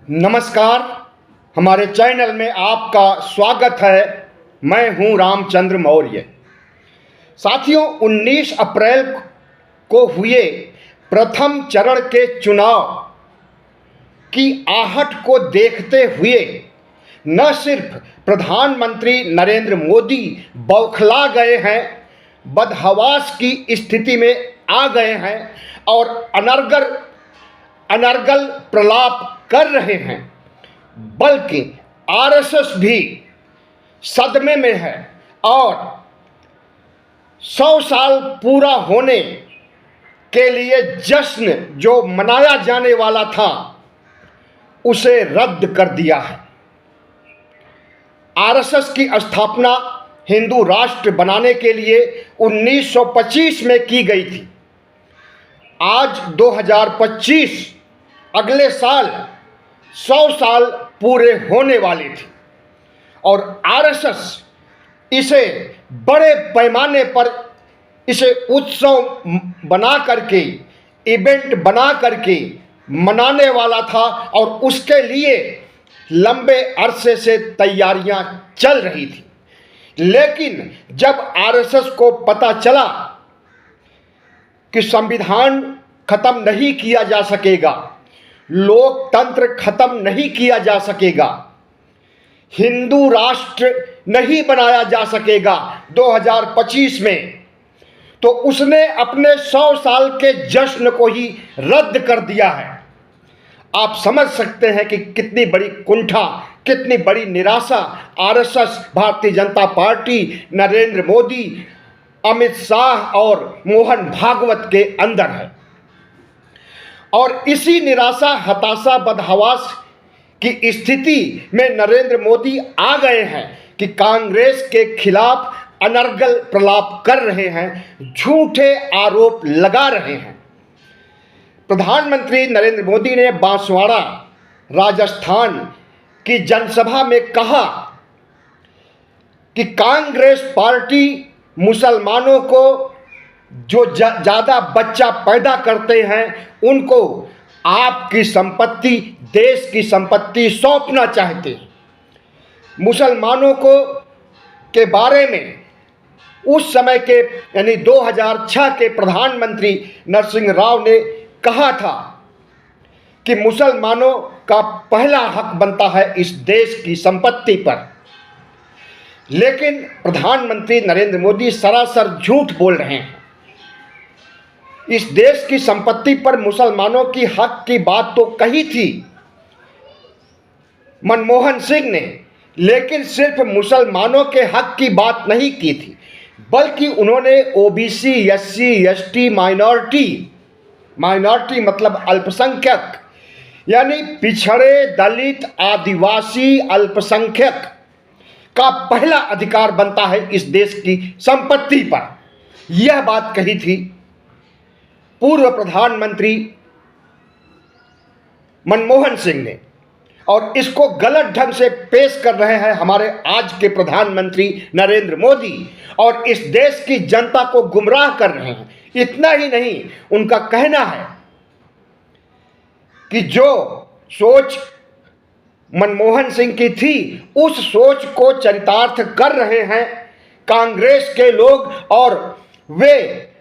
नमस्कार। हमारे चैनल में आपका स्वागत है। मैं हूं रामचंद्र मौर्य। साथियों, 19 अप्रैल को हुए प्रथम चरण के चुनाव की आहट को देखते हुए न सिर्फ प्रधानमंत्री नरेंद्र मोदी बौखला गए हैं, बदहवास की स्थिति में आ गए हैं और अनर्गल प्रलाप कर रहे हैं, बल्कि आरएसएस भी सदमे में है और 100 साल पूरा होने के लिए जश्न जो मनाया जाने वाला था उसे रद्द कर दिया है। आरएसएस की स्थापना हिंदू राष्ट्र बनाने के लिए 1925 में की गई थी। आज 2025, अगले साल 100 साल पूरे होने वाले थे और आरएसएस इसे बड़े पैमाने पर इसे उत्सव बना करके, इवेंट बना करके मनाने वाला था और उसके लिए लंबे अरसे से तैयारियां चल रही थी। लेकिन जब आरएसएस को पता चला कि संविधान खत्म नहीं किया जा सकेगा, लोकतंत्र खत्म नहीं किया जा सकेगा, हिंदू राष्ट्र नहीं बनाया जा सकेगा 2025 में, तो उसने अपने 100 साल के जश्न को ही रद्द कर दिया है। आप समझ सकते हैं कि कितनी बड़ी कुंठा, कितनी बड़ी निराशा आरएसएस, भारतीय जनता पार्टी, नरेंद्र मोदी, अमित शाह और मोहन भागवत के अंदर है। और इसी निराशा, हताशा, बदहवास की स्थिति में नरेंद्र मोदी आ गए हैं कि कांग्रेस के खिलाफ अनर्गल प्रलाप कर रहे हैं, झूठे आरोप लगा रहे हैं। प्रधानमंत्री नरेंद्र मोदी ने बांसवाड़ा, राजस्थान की जनसभा में कहा कि कांग्रेस पार्टी मुसलमानों को जो ज़्यादा बच्चा पैदा करते हैं उनको आपकी संपत्ति, देश की संपत्ति सौंपना चाहते हैं। मुसलमानों को के बारे में उस समय के यानी 2006 के प्रधानमंत्री नरसिंह राव ने कहा था कि मुसलमानों का पहला हक बनता है इस देश की संपत्ति पर। लेकिन प्रधानमंत्री नरेंद्र मोदी सरासर झूठ बोल रहे हैं। इस देश की संपत्ति पर मुसलमानों की हक की बात तो कही थी मनमोहन सिंह ने, लेकिन सिर्फ मुसलमानों के हक की बात नहीं की थी, बल्कि उन्होंने ओबीसी, एससी, एसटी, माइनॉरिटी मतलब अल्पसंख्यक, यानी पिछड़े, दलित, आदिवासी, अल्पसंख्यक का पहला अधिकार बनता है इस देश की संपत्ति पर। यह बात कही थी पूर्व प्रधानमंत्री मनमोहन सिंह ने, और इसको गलत ढंग से पेश कर रहे हैं हमारे आज के प्रधानमंत्री नरेंद्र मोदी और इस देश की जनता को गुमराह कर रहे हैं। इतना ही नहीं, उनका कहना है कि जो सोच मनमोहन सिंह की थी उस सोच को चरितार्थ कर रहे हैं कांग्रेस के लोग, और वे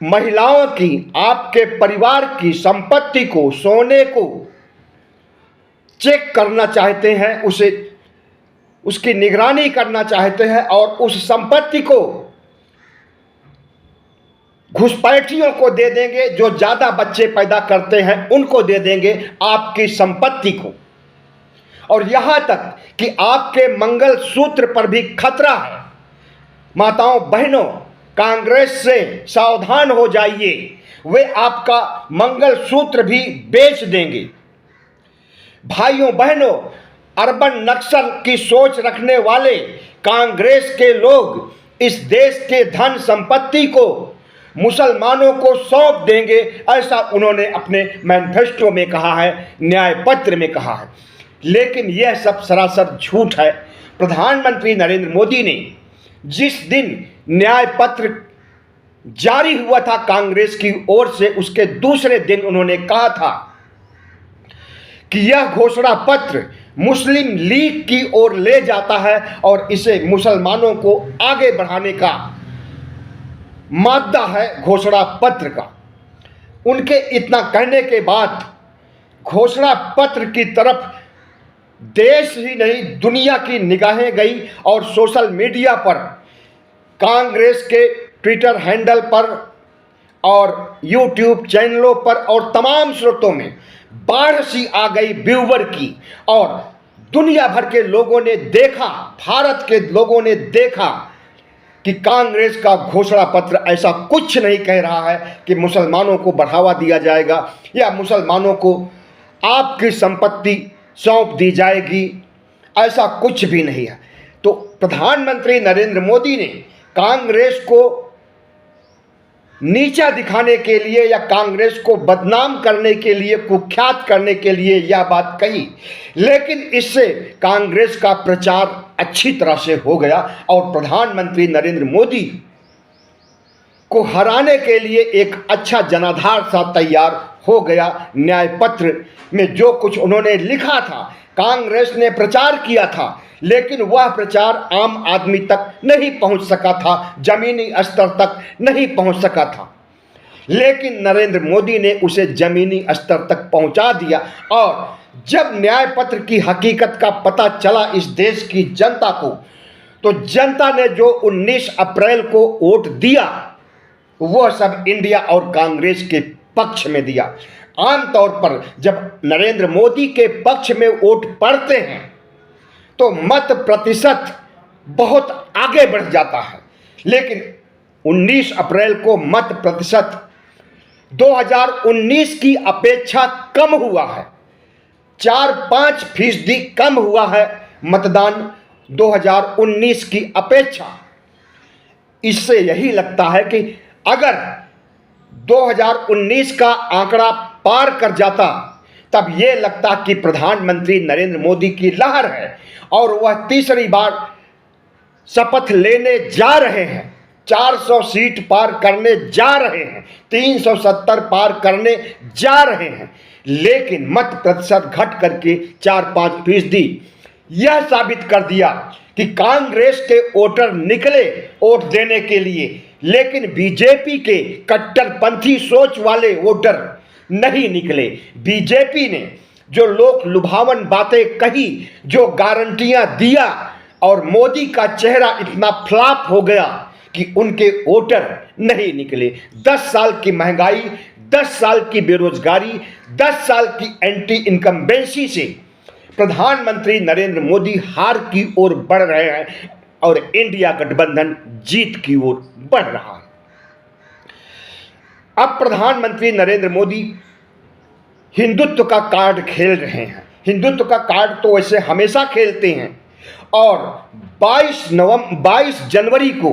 महिलाओं की, आपके परिवार की संपत्ति को, सोने को चेक करना चाहते हैं, उसे उसकी निगरानी करना चाहते हैं और उस संपत्ति को घुसपैठियों को दे देंगे, जो ज़्यादा बच्चे पैदा करते हैं उनको दे देंगे आपकी संपत्ति को। और यहाँ तक कि आपके मंगल सूत्र पर भी खतरा है। माताओं, बहनों, कांग्रेस से सावधान हो जाइए, वे आपका मंगल सूत्र भी बेच देंगे। भाइयों बहनों, अर्बन नक्सल की सोच रखने वाले कांग्रेस के लोग इस देश के धन संपत्ति को मुसलमानों को सौंप देंगे, ऐसा उन्होंने अपने मैनिफेस्टो में कहा है, न्याय पत्र में कहा है। लेकिन यह सब सरासर झूठ है। प्रधानमंत्री नरेंद्र मोदी ने जिस दिन न्याय पत्र जारी हुआ था कांग्रेस की ओर से, उसके दूसरे दिन उन्होंने कहा था कि यह घोषणा पत्र मुस्लिम लीग की ओर ले जाता है और इसे मुसलमानों को आगे बढ़ाने का मादा है घोषणा पत्र का। उनके इतना कहने के बाद घोषणा पत्र की तरफ देश ही नहीं दुनिया की निगाहें गई और सोशल मीडिया पर, कांग्रेस के ट्विटर हैंडल पर और यूट्यूब चैनलों पर और तमाम स्रोतों में बाढ़ सी आ गई व्यूवर की। और दुनिया भर के लोगों ने देखा, भारत के लोगों ने देखा कि कांग्रेस का घोषणा पत्र ऐसा कुछ नहीं कह रहा है कि मुसलमानों को बढ़ावा दिया जाएगा या मुसलमानों को आपकी संपत्ति सौंप दी जाएगी, ऐसा कुछ भी नहीं है। तो प्रधानमंत्री नरेंद्र मोदी ने कांग्रेस को नीचा दिखाने के लिए या कांग्रेस को बदनाम करने के लिए, कुख्यात करने के लिए यह बात कही, लेकिन इससे कांग्रेस का प्रचार अच्छी तरह से हो गया और प्रधानमंत्री नरेंद्र मोदी को हराने के लिए एक अच्छा जनाधार सा तैयार हो गया। न्याय पत्र में जो कुछ उन्होंने लिखा था, कांग्रेस ने प्रचार किया था, लेकिन वह प्रचार आम आदमी तक नहीं पहुंच सका था, जमीनी स्तर तक नहीं पहुंच सका था, लेकिन नरेंद्र मोदी ने उसे जमीनी स्तर तक पहुंचा दिया। और जब न्याय पत्र की हकीकत का पता चला इस देश की जनता को, तो जनता ने जो 19 अप्रैल को वोट दिया वह सब इंडिया और कांग्रेस के पक्ष में दिया। आमतौर पर जब नरेंद्र मोदी के पक्ष में वोट पड़ते हैं तो मत प्रतिशत बहुत आगे बढ़ जाता है, लेकिन 19 अप्रैल को मत प्रतिशत 2019 की अपेक्षा कम हुआ है, 4-5% कम हुआ है मतदान 2019 की अपेक्षा। इससे यही लगता है कि अगर 2019 का आंकड़ा पार कर जाता तब यह लगता कि प्रधानमंत्री नरेंद्र मोदी की लहर है और वह तीसरी बार शपथ लेने जा रहे हैं, 400 सीट पार करने जा रहे हैं, 370 पार करने जा रहे हैं, लेकिन मत प्रतिशत घट करके 4-5% यह साबित कर दिया कि कांग्रेस के वोटर निकले वोट देने के लिए, लेकिन बीजेपी के कट्टरपंथी सोच वाले वोटर नहीं निकले। बीजेपी ने जो लोक लुभावन बातें कही, जो गारंटियां दिया, और मोदी का चेहरा इतना फ्लॉप हो गया कि उनके वोटर नहीं निकले। 10 साल की महंगाई, 10 साल की बेरोजगारी, 10 साल की एंटी इनकम्बेंसी से प्रधानमंत्री नरेंद्र मोदी हार की ओर बढ़ रहे हैं और इंडिया गठबंधन जीत की ओर बढ़ रहा है। अब प्रधानमंत्री नरेंद्र मोदी हिंदुत्व का कार्ड खेल रहे हैं। हिंदुत्व का कार्ड तो वैसे हमेशा खेलते हैं और 22 जनवरी को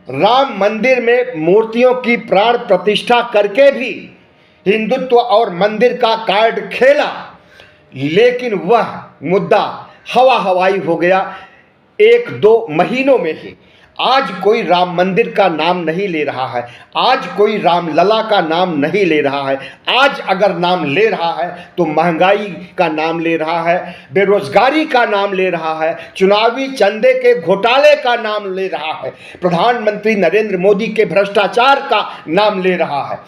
राम मंदिर में मूर्तियों की प्राण प्रतिष्ठा करके भी हिंदुत्व और मंदिर का कार्ड खेला, लेकिन वह मुद्दा हवा हवाई हो गया 1-2 महीनों में ही। आज कोई राम मंदिर का नाम नहीं ले रहा है, आज कोई रामलला का नाम नहीं ले रहा है। आज अगर नाम ले रहा है तो महंगाई का नाम ले रहा है, बेरोजगारी का नाम ले रहा है, चुनावी चंदे के घोटाले का नाम ले रहा है, प्रधानमंत्री नरेंद्र मोदी के भ्रष्टाचार का नाम ले रहा है।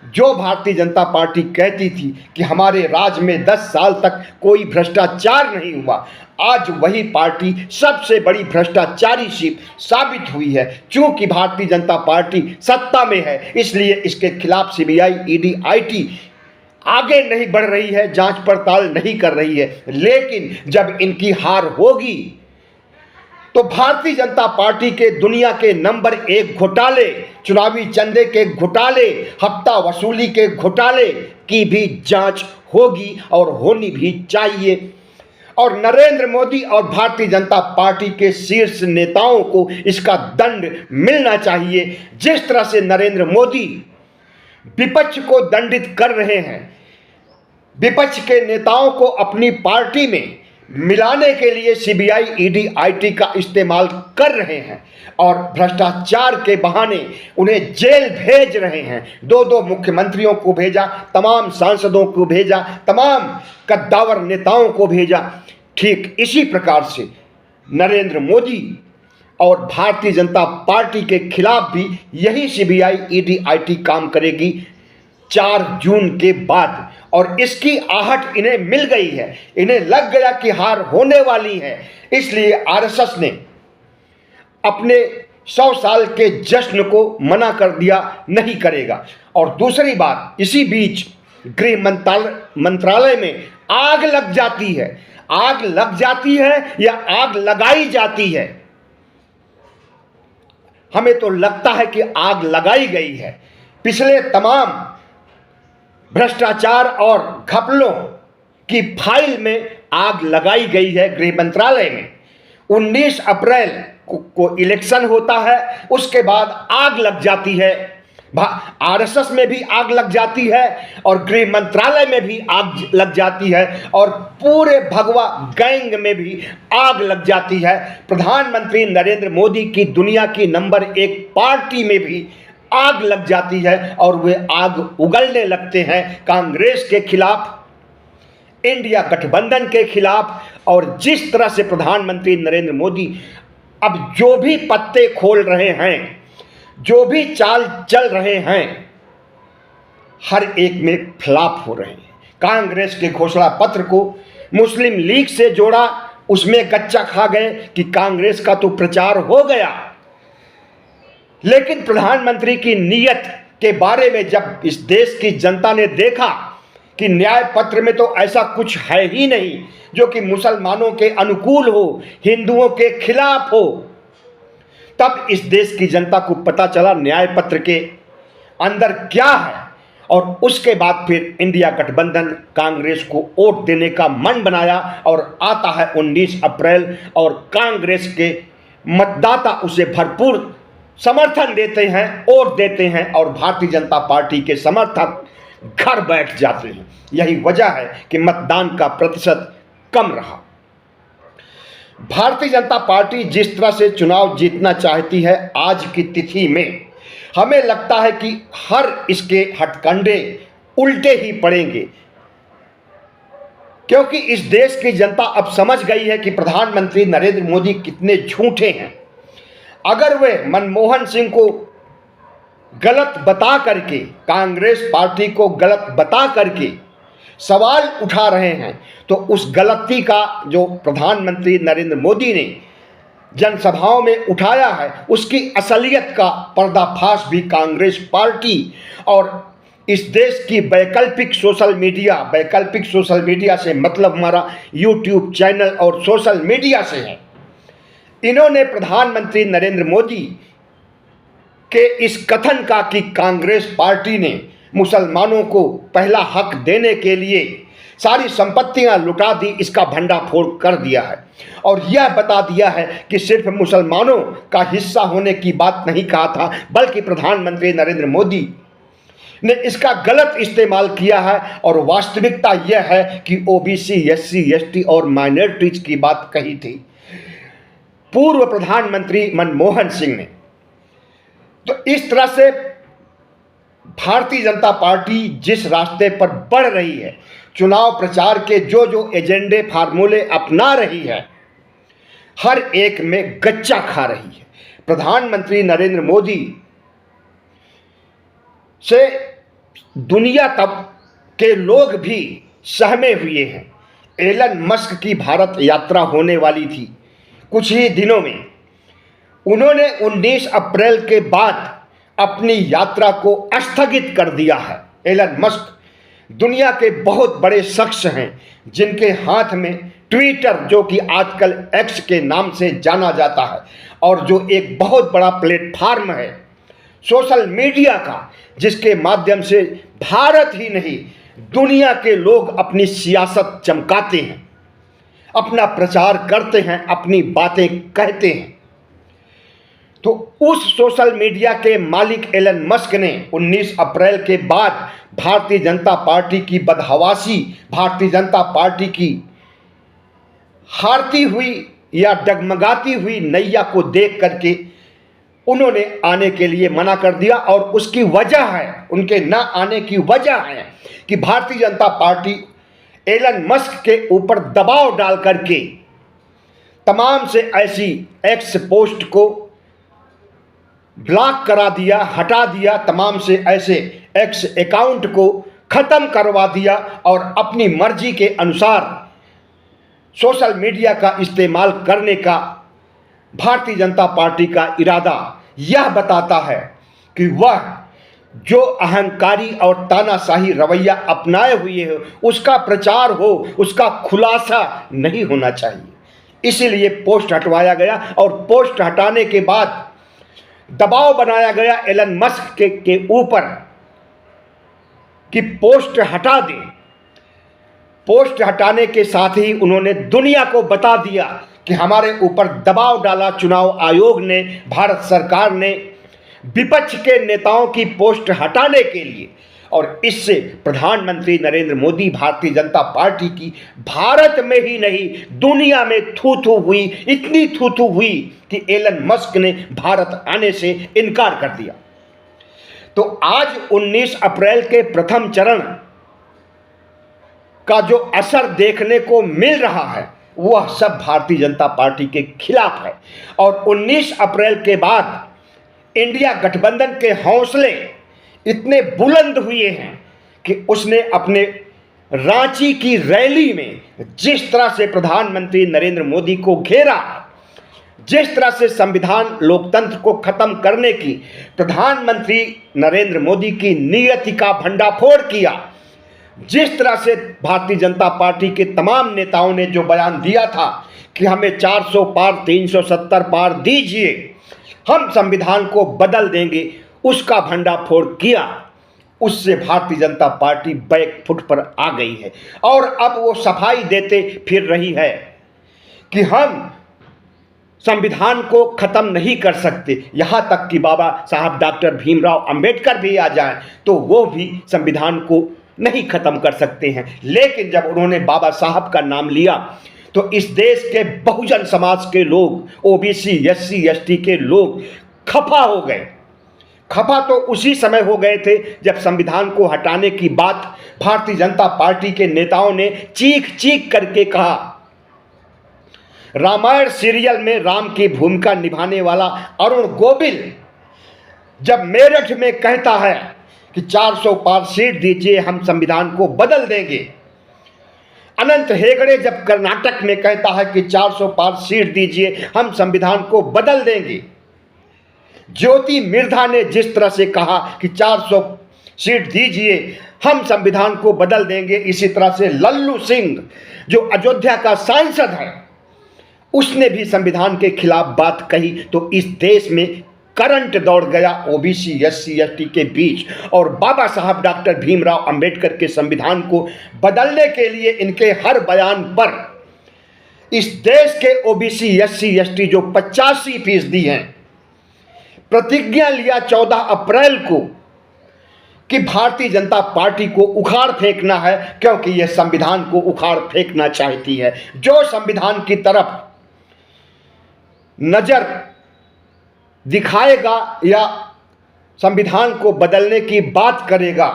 जो भारतीय जनता पार्टी कहती थी कि हमारे राज में 10 साल तक कोई भ्रष्टाचार नहीं हुआ, आज वही पार्टी सबसे बड़ी भ्रष्टाचारी साबित हुई है। चूंकि भारतीय जनता पार्टी सत्ता में है, इसलिए इसके खिलाफ सीबीआई, ईडी, आईटी आगे नहीं बढ़ रही है, जांच पड़ताल नहीं कर रही है। लेकिन जब इनकी हार होगी तो भारतीय जनता पार्टी के दुनिया के नंबर 1 घोटाले, चुनावी चंदे के घोटाले, हफ्ता वसूली के घोटाले की भी जांच होगी और होनी भी चाहिए। और नरेंद्र मोदी और भारतीय जनता पार्टी के शीर्ष नेताओं को इसका दंड मिलना चाहिए। जिस तरह से नरेंद्र मोदी विपक्ष को दंडित कर रहे हैं, विपक्ष के नेताओं को अपनी पार्टी में मिलाने के लिए सीबीआई, ईडी, आईटी का इस्तेमाल कर रहे हैं और भ्रष्टाचार के बहाने उन्हें जेल भेज रहे हैं। दो दो मुख्यमंत्रियों को भेजा, तमाम सांसदों को भेजा, तमाम कद्दावर नेताओं को भेजा। ठीक इसी प्रकार से नरेंद्र मोदी और भारतीय जनता पार्टी के खिलाफ भी यही सीबीआई, ईडी, आईटी काम करेगी 4 जून के बाद। और इसकी आहट इन्हें मिल गई है, इन्हें लग गया कि हार होने वाली है, इसलिए आरएसएस ने अपने 100 साल के जश्न को मना कर दिया, नहीं करेगा। और दूसरी बात, इसी बीच गृह मंत्रालय में आग लग जाती है। आग लग जाती है या आग लगाई जाती है? हमें तो लगता है कि आग लगाई गई है। पिछले तमाम भ्रष्टाचार और घपलों की फाइल में आग लगाई गई है गृह मंत्रालय में। 19 अप्रैल को इलेक्शन होता है, उसके बाद आग लग जाती है। आरएसएस में भी आग लग जाती है और गृह मंत्रालय में भी आग लग जाती है और पूरे भगवा गैंग में भी आग लग जाती है। प्रधानमंत्री नरेंद्र मोदी की दुनिया की नंबर 1 पार्टी में भी आग लग जाती है और वे आग उगलने लगते हैं कांग्रेस के खिलाफ, इंडिया गठबंधन के खिलाफ। और जिस तरह से प्रधानमंत्री नरेंद्र मोदी अब जो भी पत्ते खोल रहे हैं, जो भी चाल चल रहे हैं, हर एक में फ्लॉप हो रहे हैं। कांग्रेस के घोषणा पत्र को मुस्लिम लीग से जोड़ा, उसमें कच्चा खा गए कि कांग्रेस का तो प्रचार हो गया। लेकिन प्रधानमंत्री की नीयत के बारे में जब इस देश की जनता ने देखा कि न्याय पत्र में तो ऐसा कुछ है ही नहीं जो कि मुसलमानों के अनुकूल हो, हिंदुओं के खिलाफ हो, तब इस देश की जनता को पता चला न्याय पत्र के अंदर क्या है। और उसके बाद फिर इंडिया गठबंधन कांग्रेस को वोट देने का मन बनाया और आता है 19 अप्रैल और कांग्रेस के मतदाता उसे भरपूर समर्थन देते हैं, वोट देते हैं और भारतीय जनता पार्टी के समर्थक घर बैठ जाते हैं। यही वजह है कि मतदान का प्रतिशत कम रहा। भारतीय जनता पार्टी जिस तरह से चुनाव जीतना चाहती है, आज की तिथि में हमें लगता है कि हर इसके हथकंडे उल्टे ही पड़ेंगे, क्योंकि इस देश की जनता अब समझ गई है कि प्रधानमंत्री नरेंद्र मोदी कितने झूठे हैं। अगर वे मनमोहन सिंह को गलत बता करके, कांग्रेस पार्टी को गलत बता करके सवाल उठा रहे हैं, तो उस गलती का जो प्रधानमंत्री नरेंद्र मोदी ने जनसभाओं में उठाया है, उसकी असलियत का पर्दाफाश भी कांग्रेस पार्टी और इस देश की वैकल्पिक सोशल मीडिया से मतलब हमारा यूट्यूब चैनल और सोशल मीडिया से है। इन्होंने प्रधानमंत्री नरेंद्र मोदी के इस कथन का कि कांग्रेस पार्टी ने मुसलमानों को पहला हक देने के लिए सारी संपत्तियां लुटा दी, इसका भंडाफोड़ कर दिया है और यह बता दिया है कि सिर्फ मुसलमानों का हिस्सा होने की बात नहीं कहा था, बल्कि प्रधानमंत्री नरेंद्र मोदी ने इसका गलत इस्तेमाल किया है। और वास्तविकता यह है कि ओबीसी, एससी, एसटी और माइनॉरिटीज की बात कही थी पूर्व प्रधानमंत्री मनमोहन सिंह ने। तो इस तरह से भारतीय जनता पार्टी जिस रास्ते पर बढ़ रही है, चुनाव प्रचार के जो जो एजेंडे फार्मूले अपना रही है, हर एक में गच्चा खा रही है। प्रधानमंत्री नरेंद्र मोदी से दुनिया तक के लोग भी सहमे हुए हैं। एलन मस्क की भारत यात्रा होने वाली थी कुछ ही दिनों में, उन्होंने 19 अप्रैल के बाद अपनी यात्रा को स्थगित कर दिया है। एलन मस्क दुनिया के बहुत बड़े शख्स हैं जिनके हाथ में ट्विटर, जो कि आजकल एक्स के नाम से जाना जाता है और जो एक बहुत बड़ा प्लेटफार्म है सोशल मीडिया का, जिसके माध्यम से भारत ही नहीं दुनिया के लोग अपनी सियासत चमकाते हैं, अपना प्रचार करते हैं, अपनी बातें कहते हैं। तो उस सोशल मीडिया के मालिक एलन मस्क ने 19 अप्रैल के बाद भारतीय जनता पार्टी की बदहवासी, भारतीय जनता पार्टी की हारती हुई या डगमगाती हुई नैया को देख करके उन्होंने आने के लिए मना कर दिया। और उसकी वजह है, उनके ना आने की वजह है कि Bharatiya Janata party Elon Musk के ऊपर दबाव डाल करके तमाम से ऐसी एक्स पोस्ट को ब्लॉक करा दिया, हटा दिया, तमाम से ऐसे एक्स अकाउंट को ख़त्म करवा दिया और अपनी मर्जी के अनुसार सोशल मीडिया का इस्तेमाल करने का भारतीय जनता पार्टी का इरादा यह बताता है कि वह जो अहंकारी और तानाशाही रवैया अपनाए हुए हो उसका प्रचार हो, उसका खुलासा नहीं होना चाहिए। इसीलिए पोस्ट हटवाया गया और पोस्ट हटाने के बाद दबाव बनाया गया एलन मस्क के ऊपर कि पोस्ट हटा दें। पोस्ट हटाने के साथ ही उन्होंने दुनिया को बता दिया कि हमारे ऊपर दबाव डाला चुनाव आयोग ने, भारत सरकार ने विपक्ष के नेताओं की पोस्ट हटाने के लिए। और इससे प्रधानमंत्री नरेंद्र मोदी, भारतीय जनता पार्टी की भारत में ही नहीं दुनिया में थू हुई, इतनी थू हुई कि एलन मस्क ने भारत आने से इनकार कर दिया। तो आज 19 अप्रैल के प्रथम चरण का जो असर देखने को मिल रहा है वह सब भारतीय जनता पार्टी के खिलाफ है। और 19 अप्रैल के बाद इंडिया गठबंधन के हौसले इतने बुलंद हुए हैं कि उसने अपने रांची की रैली में जिस तरह से प्रधानमंत्री नरेंद्र मोदी को घेरा, जिस तरह से संविधान लोकतंत्र को खत्म करने की प्रधानमंत्री नरेंद्र मोदी की नीयति का भंडाफोड़ किया, जिस तरह से भारतीय जनता पार्टी के तमाम नेताओं ने जो बयान दिया था कि हमें 400 पार 370 पार दीजिए, हम संविधान को बदल देंगे, उसका भंडाफोड़ किया, उससे Bharatiya Janata party back foot पर आ गई है। और अब वो सफाई देते फिर रही है कि हम संविधान को खत्म नहीं कर सकते। यहाँ तक कि बाबा साहब डॉक्टर भीमराव अंबेडकर भी आ जाएं तो वो भी संविधान को नहीं खत्म कर सकते हैं। लेकिन जब उन्होंने बाबा साहब का नाम लिया तो इस देश के बहुजन समाज के लोग, ओबीसी, एससी, एसटी के लोग खफा हो गए। खफा तो उसी समय हो गए थे जब संविधान को हटाने की बात भारतीय जनता पार्टी के नेताओं ने चीख चीख करके कहा। रामायण सीरियल में राम की भूमिका निभाने वाला अरुण गोविल जब मेरठ में कहता है कि 400 पार सीट दीजिए, हम संविधान को बदल देंगे। अनंत हेगड़े जब कर्नाटक में कहता है कि 400 पार सीट दीजिए, हम संविधान को बदल देंगे। ज्योति मिर्धा ने जिस तरह से कहा कि 400 सीट दीजिए, हम संविधान को बदल देंगे, इसी तरह से लल्लू सिंह जो अयोध्या का सांसद है उसने भी संविधान के खिलाफ बात कही। तो इस देश में करंट दौड़ गया ओबीसी, एससी, एसटी के बीच। और बाबा साहब डॉक्टर भीमराव अंबेडकर के संविधान को बदलने के लिए इनके हर बयान पर इस देश के ओबीसी, एससी, एसटी जो 85% हैं, प्रतिज्ञा लिया 14 अप्रैल को कि भारतीय जनता पार्टी को उखाड़ फेंकना है, क्योंकि यह संविधान को उखाड़ फेंकना चाहती है। जो संविधान की तरफ नजर दिखाएगा या संविधान को बदलने की बात करेगा,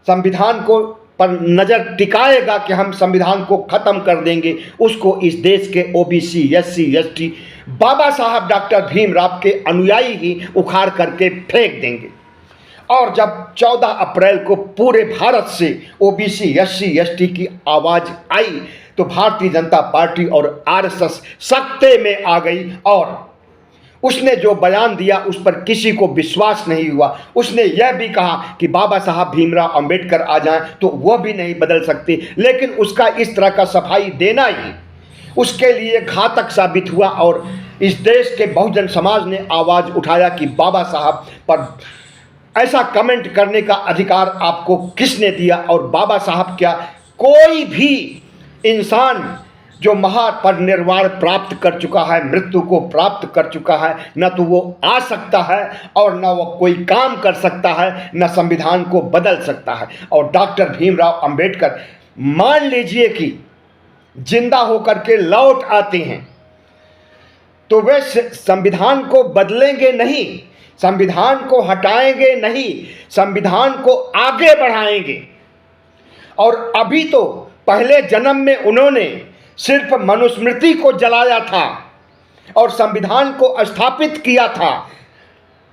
संविधान को पर नजर टिकाएगा कि हम संविधान को खत्म कर देंगे, उसको इस देश के ओबीसी, एससी, एसटी, बाबा साहब डॉक्टर भीमराव के अनुयायी ही उखाड़ करके फेंक देंगे। और जब 14 अप्रैल को पूरे भारत से ओबीसी, एससी, एसटी की आवाज आई तो भारतीय जनता पार्टी और आरएसएस सत्ते में आ गई। और उसने जो बयान दिया उस पर किसी को विश्वास नहीं हुआ। उसने यह भी कहा कि बाबा साहब भीमराव अंबेडकर आ जाएं तो वह भी नहीं बदल सकते, लेकिन उसका इस तरह का सफाई देना ही उसके लिए घातक साबित हुआ। और इस देश के बहुजन समाज ने आवाज़ उठाया कि बाबा साहब पर ऐसा कमेंट करने का अधिकार आपको किसने दिया। और बाबा साहब क्या, कोई भी इंसान जो महापरिनिर्वाण प्राप्त कर चुका है, मृत्यु को प्राप्त कर चुका है, न तो वो आ सकता है और न वो कोई काम कर सकता है, न संविधान को बदल सकता है। और डॉक्टर भीमराव अंबेडकर, मान लीजिए कि जिंदा होकर के लौट आते हैं तो वे संविधान को बदलेंगे नहीं, संविधान को हटाएंगे नहीं, संविधान को आगे बढ़ाएंगे। और अभी तो पहले जन्म में उन्होंने सिर्फ मनुस्मृति को जलाया था और संविधान को स्थापित किया था,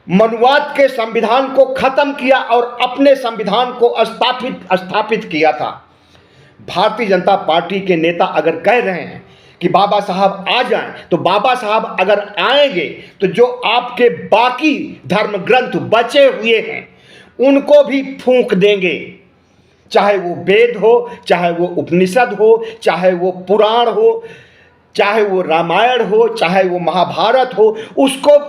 मनुवाद के संविधान को खत्म किया और अपने संविधान को स्थापित किया था। भारतीय जनता पार्टी के नेता अगर कह रहे हैं कि बाबा साहब आ जाएं, तो बाबा साहब अगर आएंगे तो जो आपके बाकी धर्म ग्रंथ बचे हुए हैं उनको भी फूंक देंगे, चाहे वो वेद हो, चाहे वो उपनिषद हो, चाहे वो पुराण हो, चाहे वो रामायण हो, चाहे वो महाभारत हो,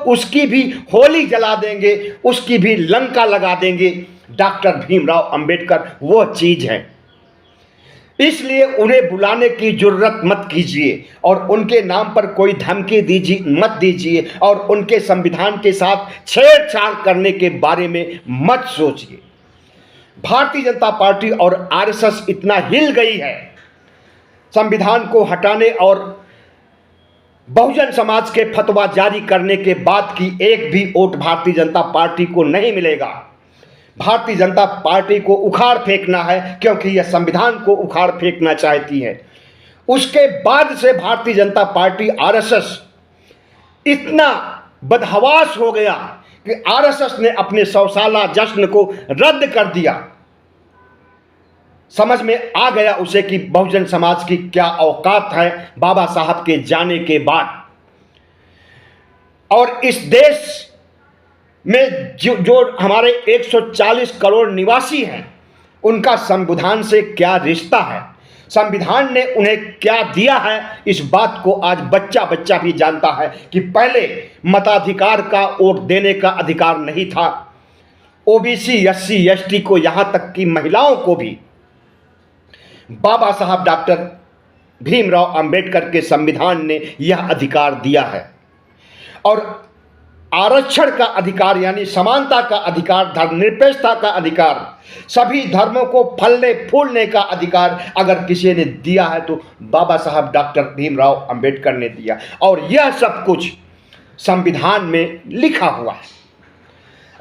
उसकी भी होली जला देंगे, उसकी भी लंका लगा देंगे। डॉक्टर भीमराव अंबेडकर वो चीज़ है। इसलिए उन्हें बुलाने की जरूरत मत कीजिए और उनके नाम पर कोई धमकी मत दीजिए और उनके संविधान के साथ छेड़छाड़ करने के बारे में मत सोचिए। भारतीय जनता पार्टी और आरएसएस इतना हिल गई है संविधान को हटाने और बहुजन समाज के फतवा जारी करने के बाद की एक भी वोट भारतीय जनता पार्टी को नहीं मिलेगा। भारतीय जनता पार्टी को उखाड़ फेंकना है क्योंकि यह संविधान को उखाड़ फेंकना चाहती है। उसके बाद से भारतीय जनता पार्टी आरएसएस इतना बदहवास हो गया कि आरएसएस ने अपने 100 साला जश्न को रद्द कर दिया। समझ में आ गया उसे कि बहुजन समाज की क्या औकात है बाबा साहब के जाने के बाद। और इस देश में जो हमारे 140 करोड़ निवासी हैं उनका संविधान से क्या रिश्ता है, संविधान ने उन्हें क्या दिया है, इस बात को आज बच्चा बच्चा भी जानता है कि पहले मताधिकार का वोट देने का अधिकार नहीं था। ओबीसी, एससी, एसटी को यहां तक कि महिलाओं को भी बाबा साहब डॉक्टर भीमराव अंबेडकर के संविधान ने यह अधिकार दिया है। और आरक्षण का अधिकार यानी समानता का अधिकार, धर्मनिरपेक्षता का अधिकार, सभी धर्मों को फलने फूलने का अधिकार अगर किसी ने दिया है तो बाबा साहब डॉक्टर भीमराव अंबेडकर ने दिया। और यह सब कुछ संविधान में लिखा हुआ है।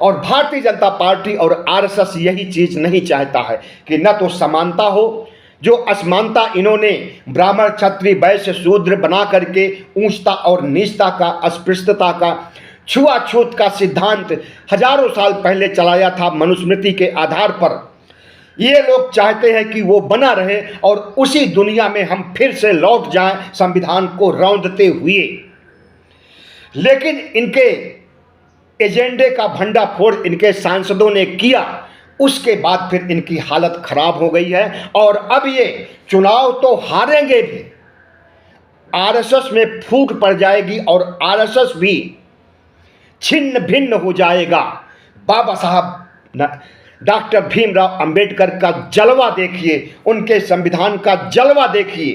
और भारतीय जनता पार्टी और आरएसएस यही चीज़ नहीं चाहता है कि न तो समानता हो, जो असमानता इन्होंने ब्राह्मण, क्षत्रिय, वैश्य, शूद्र बना करके ऊंचता और नीचता का, अस्पृश्यता का, छुआछूत का सिद्धांत हजारों साल पहले चलाया था मनुस्मृति के आधार पर। ये लोग चाहते हैं कि वो बना रहे और उसी दुनिया में हम फिर से लौट जाएं संविधान को रौंदते हुए। लेकिन इनके एजेंडे का भंडाफोड़ इनके सांसदों ने किया, उसके बाद फिर इनकी हालत खराब हो गई है। और अब ये चुनाव तो हारेंगे भी, आरएसएस में फूट पड़ जाएगी और आरएसएस भी छिन्न भिन्न हो जाएगा। बाबा साहब डॉक्टर भीमराव अंबेडकर का जलवा देखिए, उनके संविधान का जलवा देखिए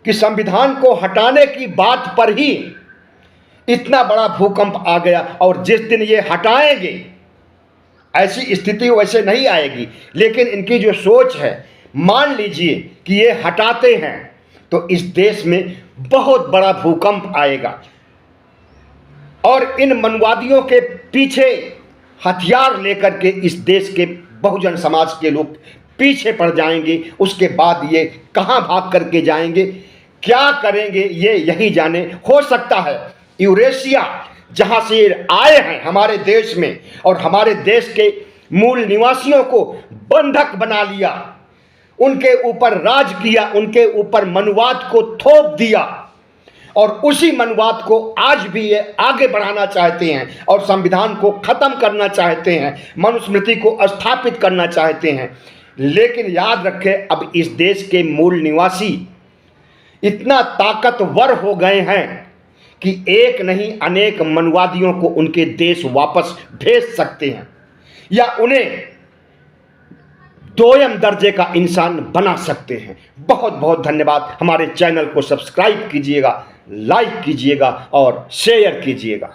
कि संविधान को हटाने की बात पर ही इतना बड़ा भूकंप आ गया। और जिस दिन ये हटाएंगे ऐसी स्थिति वैसे नहीं आएगी, लेकिन इनकी जो सोच है, मान लीजिए कि ये हटाते हैं तो इस देश में बहुत बड़ा भूकंप आएगा। और इन मनवादियों के पीछे हथियार लेकर के इस देश के बहुजन समाज के लोग पीछे पड़ जाएंगे। उसके बाद ये कहां भाग करके जाएंगे, क्या करेंगे, ये यही जाने। हो सकता है यूरेशिया जहां से आए हैं हमारे देश में और हमारे देश के मूल निवासियों को बंधक बना लिया, उनके ऊपर राज किया, उनके ऊपर मनुवाद को थोप दिया और उसी मनुवाद को आज भी ये आगे बढ़ाना चाहते हैं और संविधान को खत्म करना चाहते हैं, मनुस्मृति को स्थापित करना चाहते हैं। लेकिन याद रखें, अब इस देश के मूल निवासी इतना ताकतवर हो गए हैं कि एक नहीं अनेक मनुवादियों को उनके देश वापस भेज सकते हैं या उन्हें दोयम दर्जे का इंसान बना सकते हैं। बहुत बहुत धन्यवाद। हमारे चैनल को सब्सक्राइब कीजिएगा, लाइक कीजिएगा और शेयर कीजिएगा।